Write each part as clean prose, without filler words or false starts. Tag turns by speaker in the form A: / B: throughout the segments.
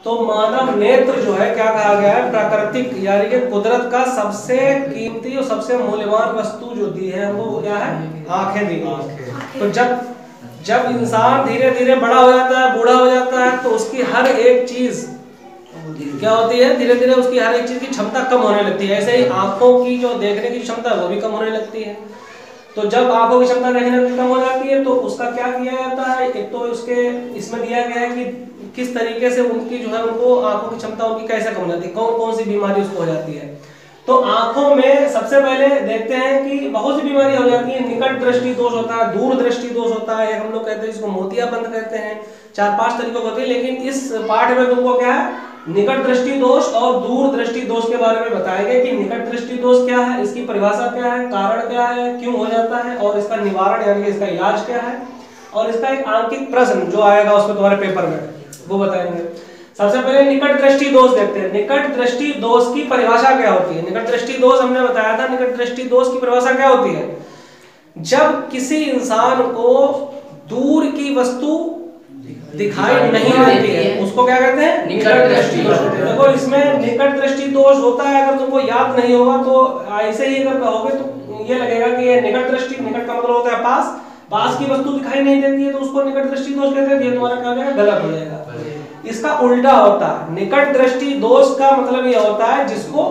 A: तो मानव नेत्र जो है क्या कहा गया है, प्राकृतिक यानी कि कुदरत का सबसे कीमती और सबसे मूल्यवान वस्तु जो दी है वो क्या है, आंखें दी गई। तो जब इंसान धीरे धीरे बड़ा हो जाता है, बूढ़ा हो जाता है, तो उसकी हर एक चीज क्या होती है, धीरे धीरे उसकी हर एक चीज की क्षमता कम होने लगती है। ऐसे ही आंखों की जो देखने की क्षमता है वो भी कम होने लगती है। तो जब आंखों की क्षमता देखने की कम हो जाती है तो उसका क्या किया जाता है, एक तो उसके इसमें दिया गया है कि किस तरीके से उनकी जो है उनको आंखों की क्षमता उनकी कैसे कम हो जाती है, कौन कौन सी बीमारी उसको हो जाती है। तो आंखों में सबसे पहले देखते हैं कि बहुत सी बीमारियां हो जाती हैं। निकट दृष्टि दोष होता है, दूर दृष्टि दोष होता है, हम लोग कहते हैं इसको मोतियाबंद कहते हैं। 4-5 तरीकों के होते हैं, लेकिन इस पाठ में तुमको क्या है, निकट दृष्टि दोष और दूर दृष्टि दोष के बारे में बताएंगे कि निकट दृष्टि दोष क्या है, इसकी परिभाषा क्या है, कारण क्या है, क्यों हो जाता है और इसका निवारण यानी कि इसका इलाज क्या है, और इसका एक आंकिक प्रश्न जो आएगा उसमें तुम्हारे पेपर में वो बताएंगे। सबसे पहले निकट दृष्टि दोष देखते हैं। निकट दृष्टि दोष की परिभाषा क्या होती है। निकट दृष्टि दोष हमने बताया था, निकट दृष्टि दोष की परिभाषा क्या होती है, जब किसी इंसान को दूर की वस्तु दिखाई नहीं देती है उसको क्या कहते हैं, निकट दृष्टि दोष। देखो इसमें निकट दृष्टि दोष होता है, अगर तुमको याद नहीं होगा तो ऐसे ही अगर कहोगे तो ये लगेगा कि ये निकट दृष्टि, निकट का मतलब होता है पास, पास की वस्तु दिखाई नहीं देती है तो उसको निकट दृष्टि दोष कहते हैं। ये तुम्हारा क्या हो जाएगा, गलत हो जाएगा। इसका उल्टा होता है, निकट दृष्टि दोष का मतलब ये होता है जिसको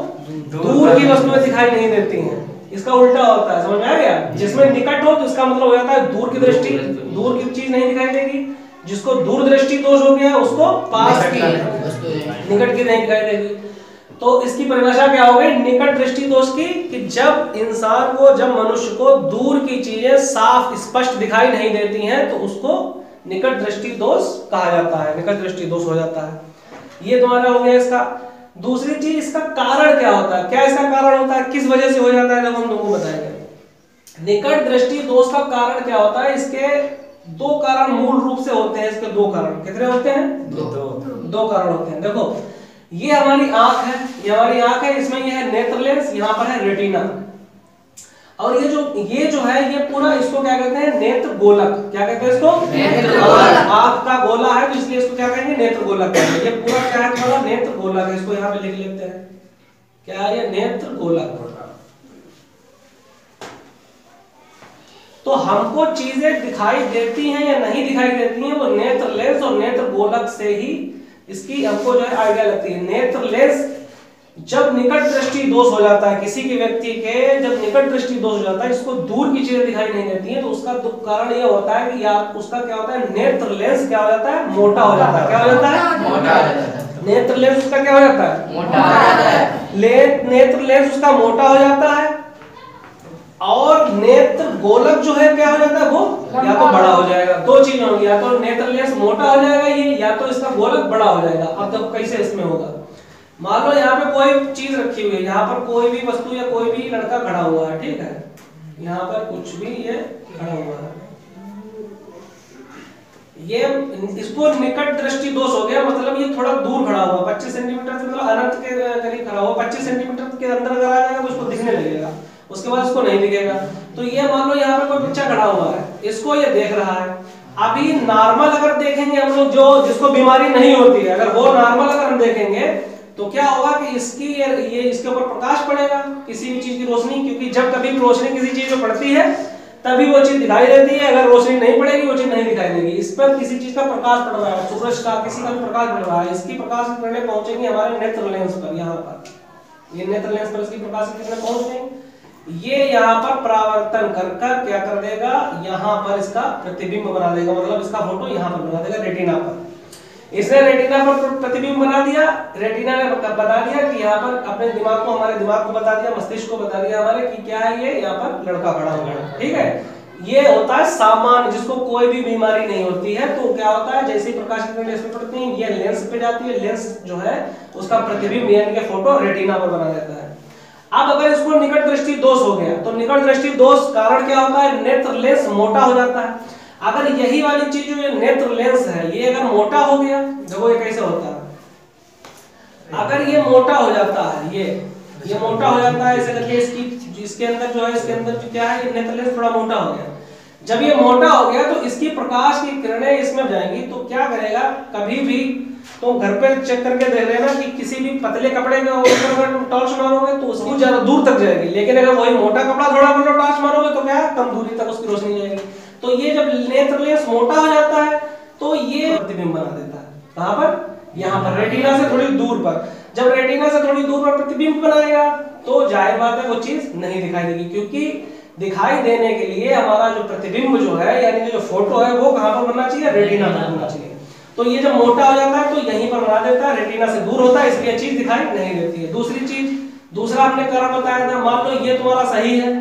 A: दूर की वस्तुएं दिखाई नहीं देती हैं, इसका उल्टा होता है। समझ में आ गया, जिसमें निकट हो तो इसका मतलब हो जाता है दूर की दृष्टि, दूर की चीज नहीं दिखाई देगी। जिसको दूर दृष्टि दोष हो गया उसको पास की निकट की नहीं दिखाई देगी। तो इसकी परिभाषा क्या हो गई निकट दृष्टि दोष की, कि जब इंसान को, जब मनुष्य को दूर की चीजें साफ स्पष्ट दिखाई नहीं देती हैं तो उसको निकट दृष्टि दोष कहा जाता है, निकट दृष्टि दोष हो जाता है। ये तुम्हारा हो गया इसका। दूसरी चीज, इसका कारण क्या होता है, क्या इसका कारण होता है, किस वजह से हो जाता है, जब हम तुमको बताएंगे। निकट दृष्टि दोष का कारण क्या होता है, इसके दो कारण मूल रूप से होते हैं। इसके दो कारण कितने होते हैं, दो कारण होते हैं। देखो ये हमारी आंख है, ये हमारी आंख है, इसमें ये है नेत्र लेंस, यहाँ पर है रेटिना, और ये जो है ये पूरा इसको क्या कहते हैं, नेत्र गोलक। क्या कहते हैं इसको, नेत्र गोलक। आंख का गोला है तो इसलिए इसको क्या कहेंगे, नेत्र गोलक कहेंगे। ये पूरा क्या है, पूरा नेत्र गोलक है। इसको यहाँ पे लिख लेते हैं, क्या है ये, नेत्र गोलक। तो हमको चीजें दिखाई देती हैं या नहीं दिखाई देती हैं वो नेत्र लेंस और नेत्र गोलक से ही इसकी हमको जो है आइडिया लगती है। नेत्र लेंस जब निकट दृष्टि दोष हो जाता है किसी के व्यक्ति के, जब निकट दृष्टि दोष हो जाता है, इसको दूर की चीजें दिखाई नहीं देती हैं, तो उसका कारण यह होता है कि या उसका क्या होता है, नेत्र लेंस क्या हो जाता है, मोटा हो जाता है। क्या हो जाता है, मोटा हो जाता है। नेत्र लेंस उसका क्या हो जाता है, मोटा हो जाता है। नेत्र लेंस उसका मोटा हो जाता है, और नेत्र गोलक जो है क्या हो जाता है, वो या तो बड़ा हो जाएगा। दो चीज होंगी, या तो नेत्र लेंस मोटा हो जाएगा ये, या तो इसका गोलक बड़ा हो जाएगा। अब देखो कैसे इसमें होगा। मान लो यहाँ पे कोई चीज रखी हुई है, यहाँ पर कोई भी वस्तु या कोई भी लड़का खड़ा हुआ है, ठीक है, यहाँ पर कुछ भी ये खड़ा हुआ है, ये इसको निकट दृष्टि दोष हो गया। मतलब ये थोड़ा दूर खड़ा हुआ, 25 सेंटीमीटर से, मतलब अनंत के करीब खड़ा हुआ, 25 सेंटीमीटर के अंदर अगर आ जाएगा तो उसको दिखने लगेगा, उसके बाद इसको नहीं दिखेगा। तो ये मान लो यहाँ पे कोई बच्चा खड़ा हुआ है, इसको ये देख रहा है। अभी नॉर्मल अगर देखेंगे हम लोग, जो जिसको बीमारी नहीं होती है, अगर वो नॉर्मल अगर हम देखेंगे तो क्या होगा कि ये इसके ऊपर प्रकाश पड़ेगा, किसी भी चीज की रोशनी, क्योंकि जब कभी भी रोशनी किसी चीज में पड़ती है तभी वो चीज दिखाई देती है। अगर रोशनी नहीं पड़ेगी वो चीज नहीं दिखाई देगी। इस पर किसी चीज का प्रकाश पड़ रहा है, सूरज का, किसी का भी प्रकाश पड़ रहा है, इसकी प्रकाश की किरणें पहुंचेंगी हमारे नेत्र लेंस पर। यहाँ पर ये नेत्र लेंस पर इसकी प्रकाश की किरणें पहुंच गई, ये यहाँ पर परावर्तन कर कर क्या कर देगा, यहाँ पर इसका प्रतिबिंब बना देगा, मतलब इसका फोटो यहाँ पर बना देगा रेटिना पर। इसने रेटिना पर प्रतिबिंब बना दिया, रेटिना ने बता दिया कि यहाँ पर अपने दिमाग को, हमारे दिमाग को बता दिया, मस्तिष्क को बता दिया हमारे कि क्या है ये, यहाँ पर लड़का खड़ा हुआ है, ठीक है। ये होता है सामान्य, जिसको कोई भी बीमारी नहीं होती है। तो क्या होता है, जैसे प्रकाश की किरणें इसमें पड़ती हैं, ये लेंस पे जाती है, लेंस जो है उसका प्रतिबिंब यानी कि फोटो रेटिना पर बना देता है। अब अगर इसको निकट दृष्टि दोष हो गया तो निकट दृष्टि दोष कारण क्या होता है, नेत्र लेंस मोटा हो जाता है। अगर यही वाली चीज जो नेत्र लेंस है ये अगर मोटा हो गया, देखो ये कैसे होता है, अगर ये मोटा हो जाता है, ये मोटा हो जाता है ऐसे करके, इसके अंदर जो है, इसके अंदर जो क्या है, ये नेत्र लेंस थोड़ा मोटा हो गया। जब ये मोटा हो गया तो इसकी प्रकाश की किरणें इसमें जाएंगी, तो क्या करेगा, कभी भी तो घर पे चेक करके देख लेना कि किसी भी पतले कपड़े के ऊपर अगर टॉर्च मारोगे तो उसकी ज्यादा दूर तक जाएगी, लेकिन अगर वही मोटा कपड़ा थोड़ा मतलब टॉर्च मारोगे तो क्या कम दूरी तक उसकी रोशनी जाएगी। तो ये जब नेत्र लेंस मोटा हो जाता है तो ये प्रतिबिंब बना देता है। कहां पर? यहाँ पर रेटिना से थोड़ी दूर पर। जब रेटिना से थोड़ी दूर पर प्रतिबिंब बनाएगा तो जाहिर बात है वो चीज नहीं दिखाई देगी, क्योंकि दिखाई देने के लिए हमारा जो प्रतिबिंब जो है यानी कि जो फोटो है वो कहां पर बनना चाहिए? रेटिना पर बनना चाहिए। तो ये जब मोटा हो जाता है तो यहीं पर बना देता है, रेटिना से दूर होता है, इसलिए चीज दिखाई नहीं देती है। दूसरी चीज, दूसरा आपने कारण बताया था, मान लो ये तुम्हारा सही है,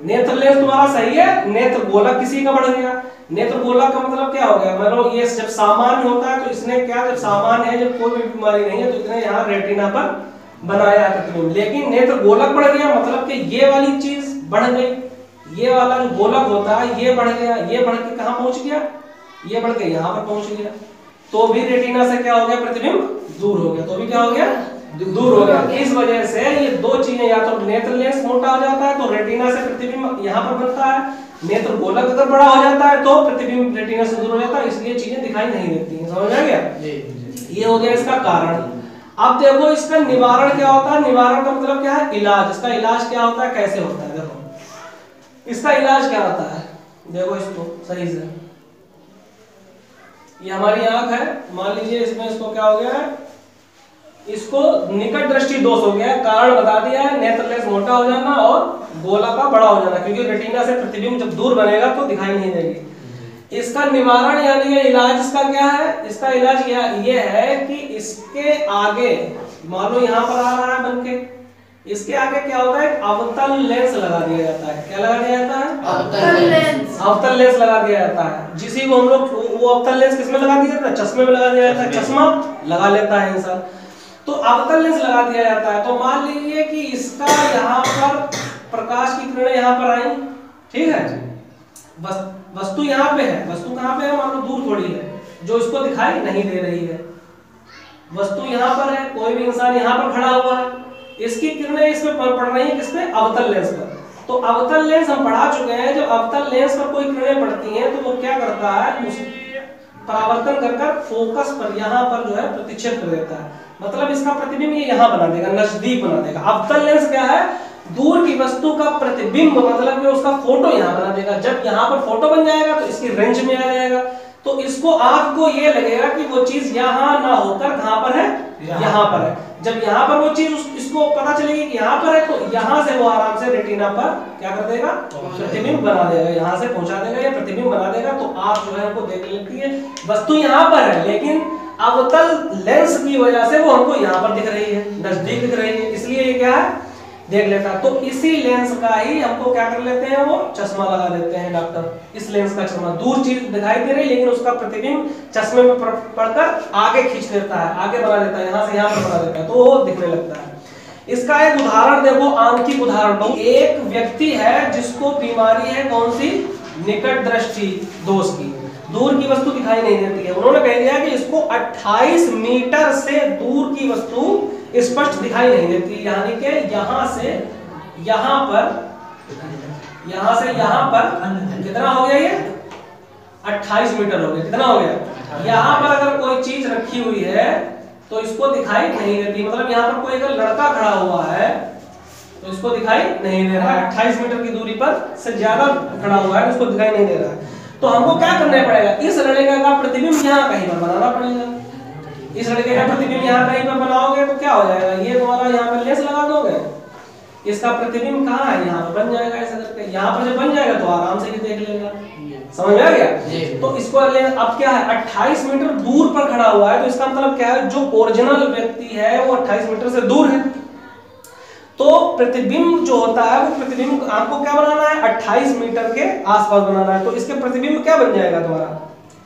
A: नेत्र लेंस तुम्हारा सही है, नेत्र गोलक किसी का बढ़ गया। नेत्र गोलक का मतलब क्या हो गया? मान लो ये जब सामान्य होता है तो इसने क्या, जब सामान्य है, जब कोई भी बीमारी नहीं है तो इसने यहाँ रेटिना पर बनाया प्रतिबिंब। लेकिन नेत्र गोलक बढ़ गया मतलब कि ये वाली चीज बढ़ गई, ये वाला जो गोलक होता है ये बढ़ गया, ये बढ़ के कहां पहुंच गया? ये बढ़ के यहां पर पहुंच गया, तो भी रेटिना से क्या हो गया? प्रतिबिंब दूर हो गया, तो भी क्या हो गया? दूर हो गया। इस वजह से ये दो चीजें, या तो नेत्र लेंस मोटा हो जाता है तो रेटिना से प्रतिबिंब यहां पर बनता है, नेत्र गोलक अगर बड़ा हो जाता है तो प्रतिबिंब रेटिना से दूर हो जाता है, इसलिए चीजें दिखाई नहीं देती हैं। समझ आ गया? ये हो गया इसका कारण। अब देखो इसका निवारण क्या होता है? निवारण का मतलब क्या है? इलाज। इसका इलाज क्या होता है, कैसे होता है? देखो इसका इलाज क्या होता है, देखो इसको सही से, ये हमारी आंख है, मान लीजिए इसमें इसको क्या हो गया है? इसको निकट दृष्टि दोष हो गया। कारण बता दिया है, नेत्र लेंस मोटा हो जाना और गोला का बड़ा हो जाना, क्योंकि रेटिना से प्रतिबिंब जब दूर बनेगा तो दिखाई नहीं देगी। इसका निवारण यानी कि इलाज इसका क्या है? इसका इलाज ये है कि इसके आगे, मान लो यहाँ पर आ रहा है बनके, इसके आगे क्या होता है? अवतल लेंस लगा दिया जाता है। क्या लगा दिया जाता है? अवतल लेंस। अवतल लेंस लगा दिया जाता है, जिसी को हम लोग, वो अवतल लेंस किसमें लगा दिया जाता है? चश्मे में लगा दिया जाता है, चश्मा लगा लेता है इंसान, तो अवतल लेंस लगा दिया जाता है। तो मान लीजिए कि इसका यहाँ पर प्रकाश की किरणें यहाँ पर आई, ठीक है, बस वस्तु यहाँ पे है, वस्तु कहाँ पे है? मान लो दूर थोड़ी है, जो इसको दिखाई नहीं दे रही है। वस्तु यहाँ पर है, कोई भी इंसान यहाँ पर खड़ा हुआ है, इसकी किरणें इस पे पड़ रही है, किस पे? अवतल लेंस पर। तो अवतल लेंस हम पढ़ा चुके हैं, जब अवतल लेंस पर कोई किरणें पड़ती हैं तो वो क्या करता है? उस परावर्तन कर फोकस पर यहाँ पर जो है प्रतिच्छेद कर देता है, मतलब इसका प्रतिबिंब ये यहाँ बना देगा, नजदीक बना देगा। अवतल लेंस क्या है? दूर की वस्तु का प्रतिबिंब, मतलब कि उसका फोटो यहाँ बना देगा। जब यहाँ पर फोटो बन जाएगा तो इसकी रेंज में आ जाएगा, तो इसको आंख को ये लगेगा कि वो चीज यहाँ ना होकर कहां पर है? यहाँ पर है। जब यहाँ पर वो चीज इसको पता चलेगी कि यहाँ पर है, तो यहाँ से वो आराम से रेटिना पर क्या कर देगा? प्रतिबिंब बना देगा, यहाँ से पहुंचा देगा या प्रतिबिंब बना देगा। तो आप जो है हमको देख लेती है वस्तु यहाँ पर है, लेकिन अवतल लेंस की वजह से वो हमको यहाँ पर दिख रही है, नजदीक दिख रही है, इसलिए ये क्या है? देख लेता है। तो इसी लेंस का ही हमको क्या कर लेते हैं? वो चश्मा लगा देते हैं डॉक्टर। इस लेंस का चश्मा, दूर चीज दिखाई दे रही लेकिन उसका प्रतिबिंब चश्मे में पड़कर आगे खींच लेता है, आगे बना देता है, यहाँ से यहाँ पर बना देता है, तो वो दिखने लगता है। इसका एक उदाहरण देखो, आंखिक उदाहरण। एक व्यक्ति है जिसको बीमारी है कौन सी? निकट दृष्टि दोष की, दूर की वस्तु दिखाई नहीं देती है। उन्होंने कह दिया कि इसको 28 मीटर से दूर की वस्तु स्पष्ट दिखाई नहीं देती, यानी कि यहाँ से यहाँ पर, यहाँ से यहाँ पर कितना हो गया? ये 28 मीटर हो गया। कितना हो गया? यहाँ पर अगर कोई चीज रखी हुई है तो इसको दिखाई नहीं देती, मतलब यहाँ पर कोई अगर लड़का खड़ा हुआ है तो इसको दिखाई नहीं दे रहा है। 28 मीटर की दूरी पर से ज्यादा खड़ा हुआ है, इसको दिखाई नहीं दे रहा है। तो हमको क्या करना पड़ेगा? इस लड़के का प्रतिबिंब यहाँ कहीं पर बनाना पड़ेगा। इस लड़के का प्रतिबिंब यहाँ कहीं पर बनाओगे तो क्या हो जाएगा? ये तुम्हारा यहाँ पर लेंस लगा दोगे, इसका प्रतिबिंब कहाँ है? यहाँ पर बन जाएगा ऐसा करके। यहाँ पर जब बन जाएगा तो आराम से ये देख लेगा। समझ में आ गया? तो इसको अब क्या है? 28 मीटर दूर पर खड़ा हुआ है, तो इसका मतलब क्या है? जो ओरिजिनल व्यक्ति है वो 28 मीटर से दूर है, तो प्रतिबिंब जो होता है वो प्रतिबिंब आपको क्या बनाना है? 28 मीटर के आसपास बनाना है। तो इसके प्रतिबिंब क्या बन जाएगा तुम्हारा?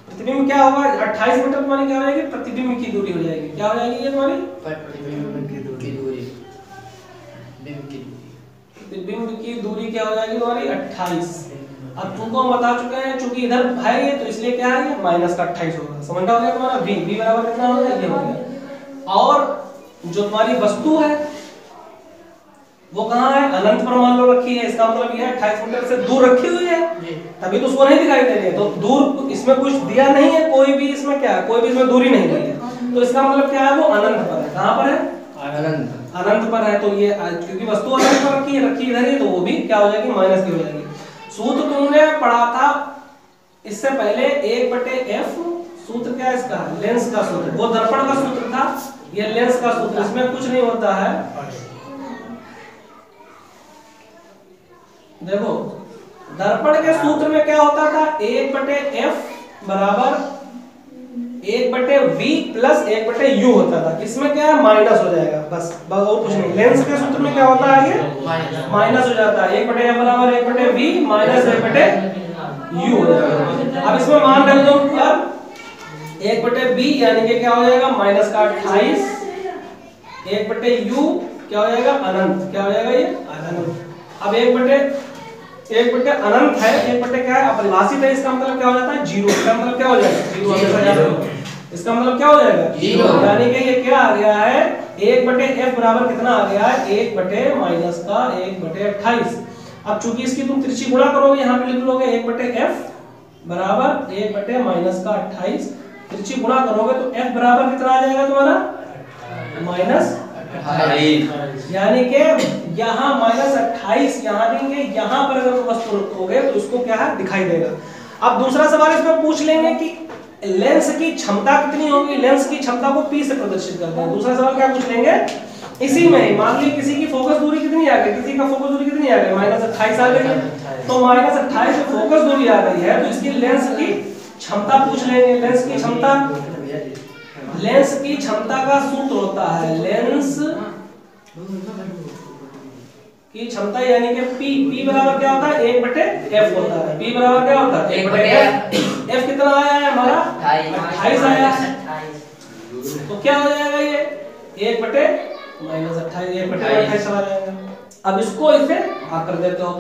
A: प्रतिबिंब क्या होगा? 28 मीटर तुम्हारी क्या हो जाएगी? प्रतिबिंब की दूरी हो जाएगी। क्या हो जाएगी ये तुम्हारी? प्रतिबिंब की दूरी। प्रतिबिंब की दूरी क्या हो जाएगी तुम्हारी? 28। अब तुमको हम बता चुके हैं, चूंकि इधर है ये तो इसलिए क्या है? माइनस का 28 होगा। समझ में आ गया तुम्हारा? v बराबर कितना होगा? ये हो गया। और जो तुम्हारी वस्तु है वो कहाँ है, अनंत पर मान लो रखी है, इसका मतलब ये है 28 मीटर से दूर रखी हुई है, तभी तो उसको नहीं दिखाई दे रही है। तो दूर इसमें कुछ दिया नहीं है, कोई भी इसमें क्या है, कोई भी इसमें दूरी नहीं दी है, तो इसका मतलब क्या है, वो अनंत पर है। कहाँ पर है, अनंत पर है। तो ये क्योंकि वस्तु अनंत पर रखी इधर ही, तो वो भी क्या हो जाएगी, माइनस की हो जाएगी। सूत्र तुमने पढ़ा था इससे पहले 1/f, सूत्र क्या है इसका, लेंस का सूत्र, वो दर्पण का सूत्र था, ये लेंस का सूत्र, इसमें कुछ नहीं होता है। देखो दर्पण के सूत्र में क्या होता था, 1/f बराबर 1/v प्लस 1/u होता था। इसमें क्या है, माइनस हो जाएगा, बस और कुछ नहीं। लेंस के सूत्र में क्या होता है, ये माइनस हो जाता है, 1/f बराबर 1/v माइनस 1/u हो जाएगा। अब इसमें मान रख दो अब 1/v यानी कि क्या हो जाएगा, माइनस का 28, 1/u क्या हो जाएगा, अनंत, क्या हो जाएगा ये अनंत। अब 1/1 अनंत है, 1 क्या है, अपरिभाषित है, इसका मतलब क्या हो जाता है, जीरो। इसका मतलब क्या हो जाएगा, जीरो हमेशा याद रखो, इसका मतलब क्या हो जाएगा, जीरो। यानी कि ये क्या आ गया है, 1/f बराबर कितना आ गया है, 1 माइनस का 1/28। अब चूंकि इसकी तुम तिरछी गुणा करोगे, यहाँ पे लिख लोगे 1/f बराबर 1 माइनस का 28, तिरछी गुणा करोगे तो f बराबर कितना आ जाएगा तुम्हारा, माइनस 28। यानी कि यहाँ माइनस 28 यहाँ देंगे, यहाँ पर अगर वस्तु रखोगे तो उसको क्या है, दिखाई देगा। अब दूसरा सवाल इसमें पूछ लेंगे कि लेंस की क्षमता कितनी होगी, लेंस की क्षमता को p से प्रदर्शित करते हैं। दूसरा सवाल क्या पूछ लेंगे, इसी में ही मान लीजिए किसी की फोकस दूरी कितनी आ गई, किसी का फोकस दूरी कितनी आ गई, माइनस 28 आ गई है, तो माइनस 28 में फोकस दूरी आ गई है, तो इसकी लेंस की क्षमता पूछ लेंगे। लेंस की क्षमता, लेंस की क्षमता का सूत्र होता है, लेंस की क्षमता यानी कि p बराबर क्या होता है, 1/f होता है। p बराबर क्या होता है, 1/f। f कितना आया है हमारा, 28 आया है, तो क्या हो जाएगा ये 1/-28, 1/28 चला जाएगा। अब इसको इसे भाग कर देते हो,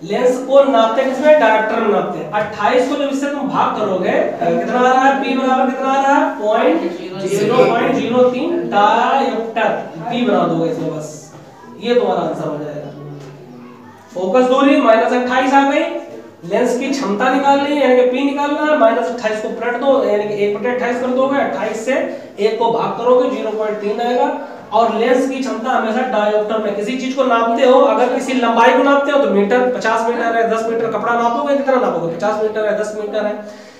A: लेंस को नापते हैं किसमें, डायरेक्टर में नापते हैं। 28 को जब इससे तुम भाग करोगे कितना आ रहा है, p बराबर कितना आ रहा है, 0.03 डायोप्टर, p बना दोगे इसमें, बस ये तुम्हारा आंसर हो जाएगा। फोकस दूरी माइनस 28 आ गई, लेंस की क्षमता निकालनी है यानी कि p निकालना है, माइनस 28 को पलट दो यानी कि 1/28 कर दोगे, 28 से 1 को भाग करोगे 0.3 आएगा। और लेंस की क्षमता हमेशा डायोप्टर में, किसी चीज को नापते हो, अगर किसी लंबाई को नापते हो तो मीटर, 50 मीटर है, 10 मीटर, कपड़ा नापोगे कितना नापोगे, 50 मीटर है, 10 मीटर है।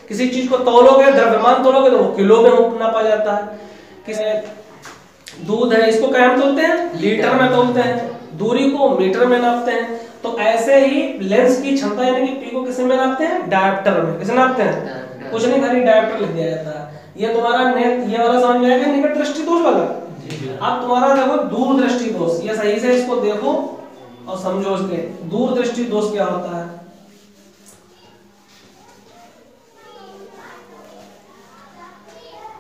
A: किसी चीज को तौलोगे, द्रव्यमान तौलोगे तो वो किलो में नापा जाता है। किसी दूध है, इसको क्या में तौलते हैं, लीटर में तौलते हैं, दूरी को मीटर में नापते हैं। तो ऐसे ही लेंस की क्षमता यानी कि p को किस में नापते हैं, डायोप्टर में। किसे नापते हैं, कुछ नहीं, खाली डायोप्टर लिख दिया जाता है। ये तुम्हारा ये वाला समझ में आएगा, निकट दृष्टि दोष वाला। अब तुम्हारा देखो दूर दृष्टि दोष, ये सही से इसको देखो और समझो इसके दूर दृष्टि दोष क्या होता है।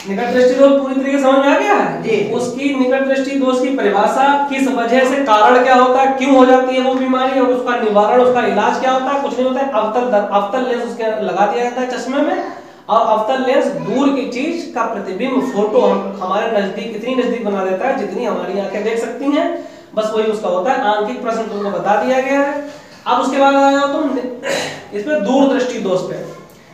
A: निकट दृष्टि दोष पूरी तरीके से समझ में आ गया है। उसकी निकट दृष्टि दोष की परिभाषा, किस वजह से, कारण क्या होता है, क्यों हो जाती है वो बीमारी, और उसका निवारण, उसका इलाज क्या होता है, कुछ नहीं होता है। अवतल लेंस उसके लगा दिया जाता है चश्मे में, और अवतल लेंस दूर की चीज का प्रतिबिंब, फोटो हमारे नजदीक इतनी नजदीक बना देता है जितनी हमारी आंखें देख सकती हैं, बस वही उसका होता है। आंखिक प्रश्न तुमको बता दिया गया है। अब उसके बाद आ जाओ तुम इसमें दूर दृष्टि दोष पे।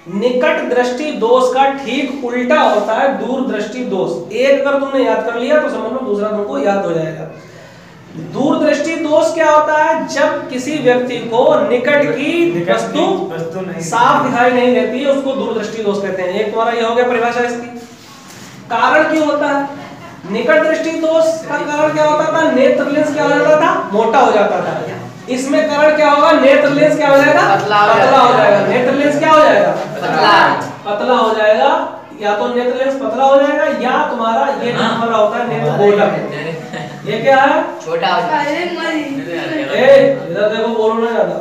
A: निकट दृष्टि दोष का ठीक उल्टा होता है दूर दृष्टि दोष। एक अगर तुमने याद कर लिया तो समझ लो दूसरा तुमको याद हो जाएगा। दूर दृष्टि दोष क्या होता है, जब किसी व्यक्ति को निकट की वस्तु साफ दिखाई नहीं देती है, उसको दूर दृष्टि दोष कहते हैं। एक तुम्हारा ये हो गया परिभाषा इसकी। कारण क्यों होता है निकट दृष्टि दोष का, कारण क्या होता था, नेत्र लेंस क्या हो जाता था, मोटा हो जाता था। इसमें कारण क्या होगा, नेत्र लेंस क्या हो जाएगा, पतला हो जाएगा। नेत्र लेंस क्या हो जाएगा, पतला हो जाएगा। या तो नेत्र लेंस पतला हो जाएगा, या तुम्हारा ये हमारा होता है नेत्र गोलक। ये क्या है, छोटा हो जाएगा। इधर देखो, बोलो ना ज्यादा।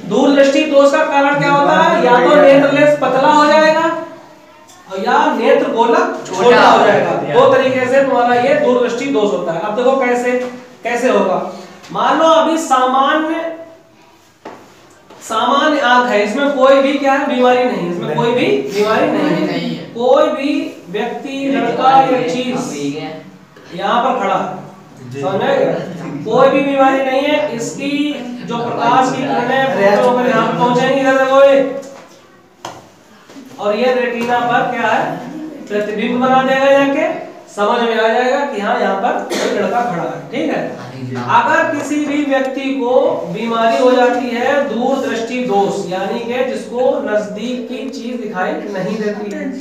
A: दूर दृष्टि दोष का कारण क्या होता है, या तो नेत्र लेंस पतला हो जाएगा और या नेत्र गोलक छोटा हो जाएगा। दो तरीके से तुम्हारा ये दूर दृष्टि दोष होता है। अब देखो कैसे होगा। मान लो अभी सामान्य आंख है, इसमें कोई भी क्या है, बीमारी नहीं, इसमें कोई भी बीमारी नहीं है। कोई भी व्यक्ति, लड़का या चीज यहाँ पर खड़ा है, समझ में आ गया। कोई भी बीमारी नहीं है। इसकी जो प्रकाश की किरणें यहाँ पे पहुंचेंगी इधर देखो, और ये रेटिना पर क्या है, प्रतिबिंब बना देगा, जाके समझ में आ जाएगा कि हाँ यहाँ पर कोई लड़का खड़ा है। ठीक है। अगर किसी भी व्यक्ति को बीमारी हो जाती है दूर दृष्टि दोष, यानी कि जिसको नजदीक की चीज दिखाई नहीं देती है,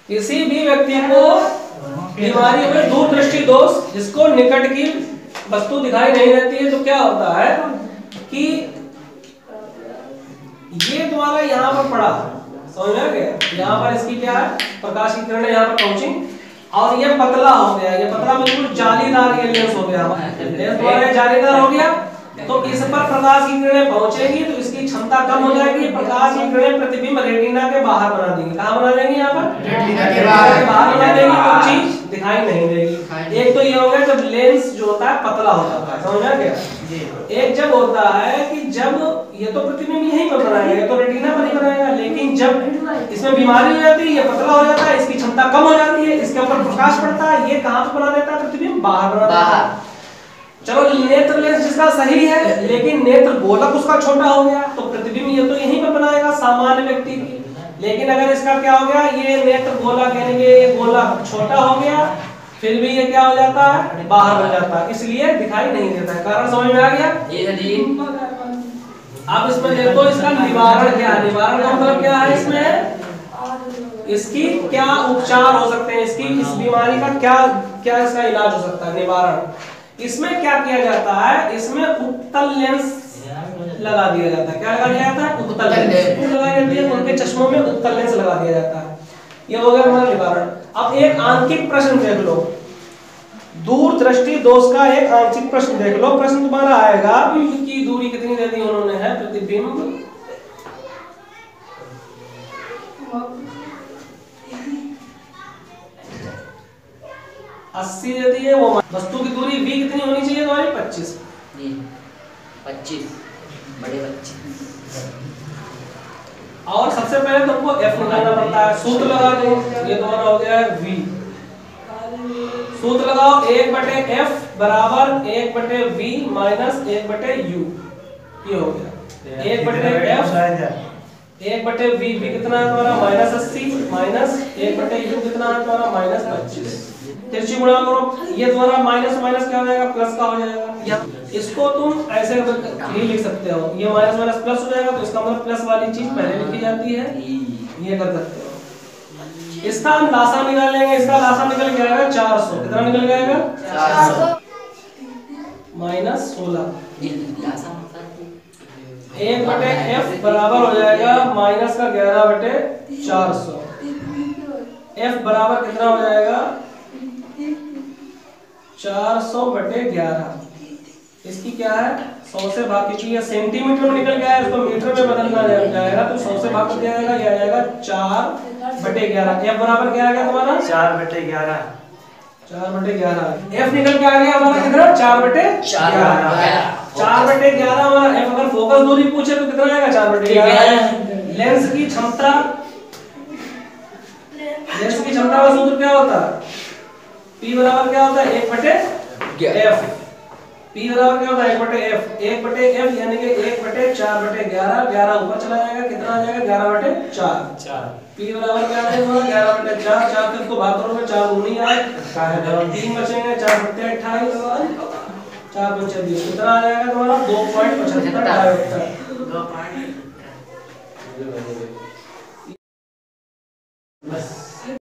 A: किसी भी व्यक्ति को बीमारी में दूर दृष्टि दोष, जिसको निकट की वस्तु दिखाई नहीं देती है, तो क्या होता है कि ये द्वारा यहाँ पर पड़ा, समझ में आ गया, यहाँ पर इसकी क्या है, प्रकाश की किरणें यहाँ पर पहुंची और ये पतला हो गया, ये पतला बिल्कुल जालीदार ये लेंस हो गया, लेंस द्वारा जालीदार हो गया, तो इस पर प्रकाश की किरणें पहुंचेगी तो इसकी क्षमता कम हो जाएगी। प्रकाश की किरणें प्रतिबिंब रेटिना के बाहर बना देंगी। कहाँ बना देंगी? यहाँ पर रेटिना के बाहर बना देंगी, कोई चीज दिखाई नहीं देगी। एक तो ये हो गया जब लेंस जो होता है पतला हो जाता है, समझ में गया। एक जब होता है कि जब ये तो प्रतिबिंब यहीं पर बनाएगा, ये तो रेटिना पर ही बनाएगा, लेकिन जब इसमें बीमारी हो जाती है, ये पतला हो जाता है, इसकी क्षमता कम हो जाती है, इसके ऊपर प्रकाश पड़ता है, ये कहाँ पर बना देता है प्रतिबिंब? बाहर बना देता है। चलो नेत्र लेंस जिसका सही है, लेकिन नेत्र गोलक उसका छोटा हो गया, तो प्रतिबिंब ये तो यहीं पर बनाएगा सामान्य व्यक्ति की। लेकिन अगर इसका क्या हो गया, ये नेत्र गोलक यानी कि ये गोलक छोटा हो गया, फिर भी ये क्या हो जाता है, बाहर बन जाता है, इसलिए दिखाई नहीं देता है। कारण समझ में आ गया? अब इसमें देखो इसका निवारण क्या है। निवारण का मतलब क्या है, इसमें इसकी क्या उपचार हो सकते हैं, इसकी इस बीमारी का क्या क्या इसका इलाज हो सकता है। निवारण इसमें क्या किया जाता है, इसमें उत्तल लेंस लगा दिया जाता है। क्या लगा दिया जाता है? उत्तल लेंस लगा दिया, उनके चश्मों में उत्तल लेंस लगा दिया जाता है। ये हो गया हमारा निवारण। अब एक आंशिक प्रश्न देख लो, दूर दृष्टि दोष का एक आंशिक प्रश्न देख लो। प्रश्न तुम्हारा आएगा की दूरी कितनी दे दी उन्होंने है, प्रतिबिंब 80 दे दी है, वो वस्तु की दूरी v कितनी होनी चाहिए तुम्हारी? 25 बड़े 25। और सबसे पहले तुमको f निकालना पड़ता है। सूत्र लगा दो, ये तुम्हारा हो गया है v। सूत्र लगाओ 1/f बराबर 1/v माइनस 1/u। ये हो गया 1/f 1/v v कितना है तुम्हारा? -80 माइनस 1/u कितना है तुम्हारा? -25। तिरछी गुणा करो, ये तुम्हारा माइनस माइनस क्या हो जाएगा? प्लस का हो जाएगा। इसको तुम ऐसे ही लिख सकते हो, ये माइनस माइनस प्लस हो जाएगा, तो इसका मतलब प्लस वाली चीज पहले लिखी जाती है, ये कर सकते हो। इसका हम लासा निकालेंगे, इसका लासा निकल के आएगा 400। कितना निकल जाएगा? 400 -16। 1/f बराबर हो जाएगा माइनस का 11/400। f बराबर कितना हो जाएगा? 400/11। इसकी क्या है? 100 से भाग कीजिए, ये सेंटीमीटर में निकल गया है, इसको मीटर में बदलना जाएगा, तो 100 से भाग कर दिया जाएगा, ये आ जाएगा 4/11। f बराबर क्या आ गया तुम्हारा? 4/11। 4/11 f निकल के आ गया हमारा कितना? 4/11। 4/11 हमारा f। अगर फोकस दूरी पूछे तो कितना आएगा? 4/11। लेंस की क्षमता, लेंस की क्षमता का सूत्र क्या होता है? P बराबर क्या होता है? 1/f। P बराबर क्या होता है? 1/f। 1/f यानी कि 1/4/11। 11 ऊपर चला जाएगा, कितना आ जाएगा? 11/4। P बराबर क्या आ जाएगा? 11/4। 4 तक को भाग करोगे, 4 दूनी आए, 3 बचेंगे, 4/28। 4×5 कितना आ जाएगा तुम्हारा? 2.75।